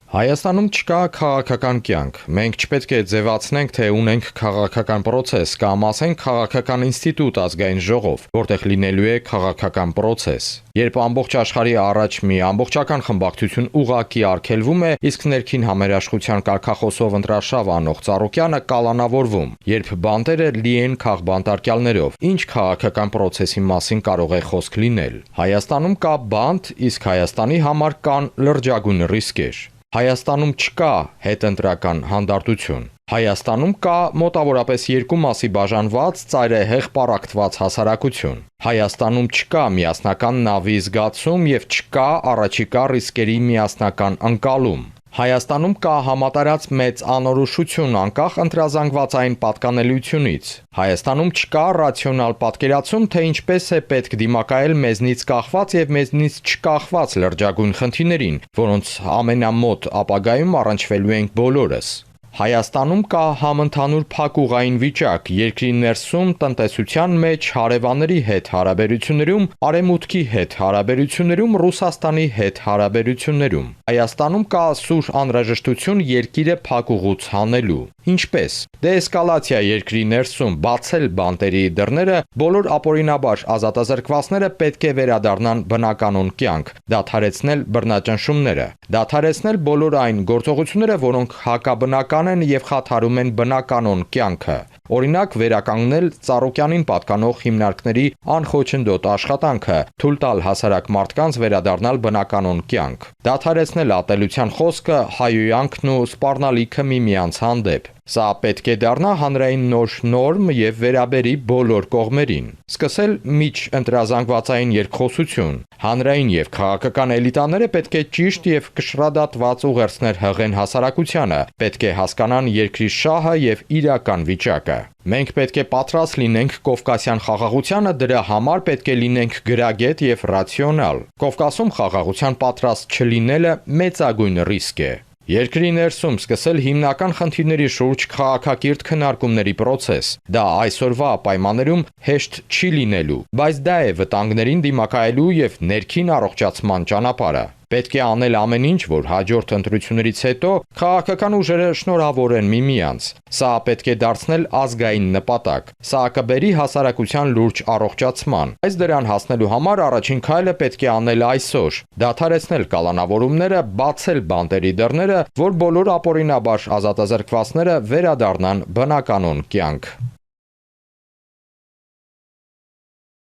Հայաստանում չկա քաղաքական կյանք։ Մենք չպետք է ձևացնենք, թե ունենք քաղաքական պրոցես կամ ասենք քաղաքական ինստիտուտ ազգային ժողով, որտեղ լինելու է քաղաքական պրոցես։ Երբ ամբողջ աշխարհի առաջ մի ամբողջական խմբակցություն ուղղակի արգելվում է, իսկ ներքին համերաշխության կարգախոսով ընտրարշավ անող Ծառուկյանը կալանավորվում, երբ բանտերը լի են քաղբանտարկյալներով, ինչ քաղաքական պրոցեսի մասին կարող է խոսք լինել։ Հայաստանում կա բանտ, իսկ Հայաստանի համար կան լրջագույն ռիսկեր։ Հայաստանում չկա հետընտրական հանդարտություն։ Հայաստանում կա մոտավորապես երկու մասի բաժանված ծայրահեղ պառակտված հասարակություն։ Հայաստանում չկա միասնական նավի զգացում եւ չկա առաջիկա ռիսկերի միասնական ընկալում։ Հայաստանում կա համատարած մեծ անորոշություն անկախ ընտրազանգվածային պատկանելությունից։ Հայաստանում չկա ռացիոնալ պատկերացում, թե ինչպես է պետք դիմակայել մեզնից կախված եւ մեզնից չկախված լրջագույն խնդիրներին, որոնց ամենամոտ ապագայում առնչվելու ենք բոլորս։ Հայաստանում կա համընդհանուր փակուղային վիճակ երկրի ներսում տնտեսության մեջ հարևանների հետ հարաբերություններում, արևմուտքի հետ հարաբերություններում, Ռուսաստանի հետ հարաբերություններում։ Հայաստանում կա սուր անհրաժեշտություն երկիրը փակուղուց հանելու։ Ինչպես։ Դեէսկալացիա երկրի ներսում բացել բանտերի դռները, բոլոր ապօրինաբար ազատազրկվածները պետք է վերադառնան բնականոն կյանք, դադարեցնել բռնաճնշումները, դադարեցնել բոլոր այն գործողությունները, որոնք հակաբնական են եւ խաթարում են բնականոն կյանքը։ Օրինակ վերականգնել Ծառուկյանին պատկանող հիմնարկների անխոչնդոտ աշխատանքը, թույլ տալ հասարակ մարդկանց վերադառնալ բնականոն կյանք, դադարեցնել ատելության խոսքը, հայհոյանքն ու սպառնալիքը միմյանց հանդեպ։ Սա պետք է դառնա հանրային նոր նորմ եւ վերաբերի բոլոր կողմերին։ Սկսել միջընտրազանգվածային երկխոսություն։ Հանրային եւ քաղաքական էլիտաները պետք է ճիշտ եւ կշռադատված ուղերձներ հղեն հասարակությանը, պետք է հասկանան երկրի շահը եւ իրական վիճակը։ Մենք պետք է պատրաստ լինենք Կովկասյան խաղաղությանը, դրա համար պետք է լինենք գրագետ եւ ռացիոնալ։ Կովկասում խաղաղության պատրաստ չլինելը մեծագույն ռիսկ է։ Երկրի ներսում սկսել հիմնական խնդիրների շուրջ քաղաքակիրթ քննարկումների պրոցես։ Դա այսօրվա պայմաններում հեշտ չի լինելու, բայց դա է վտանգներին դիմակայելու եւ ներքին առողջացման ճանապարհը։ Պետք է անել ամեն ինչ, որ հաջորդ ընտրություններից հետո քաղաքական ուժերը շնորհավորեն միմյանց։ Սա պետք է դարձնել ազգային նպատակ։ Սա կբերի հասարակության լուրջ առողջացման։ Այս դրան հասնելու համար առաջին քայլը պետք է անել այսօր՝ դադարեցնել կալանավորումները, բացել բանտերի դռները, որ բոլոր ապօրինաբար ազատազրկվածները վերադառնան բնականոն կյանք։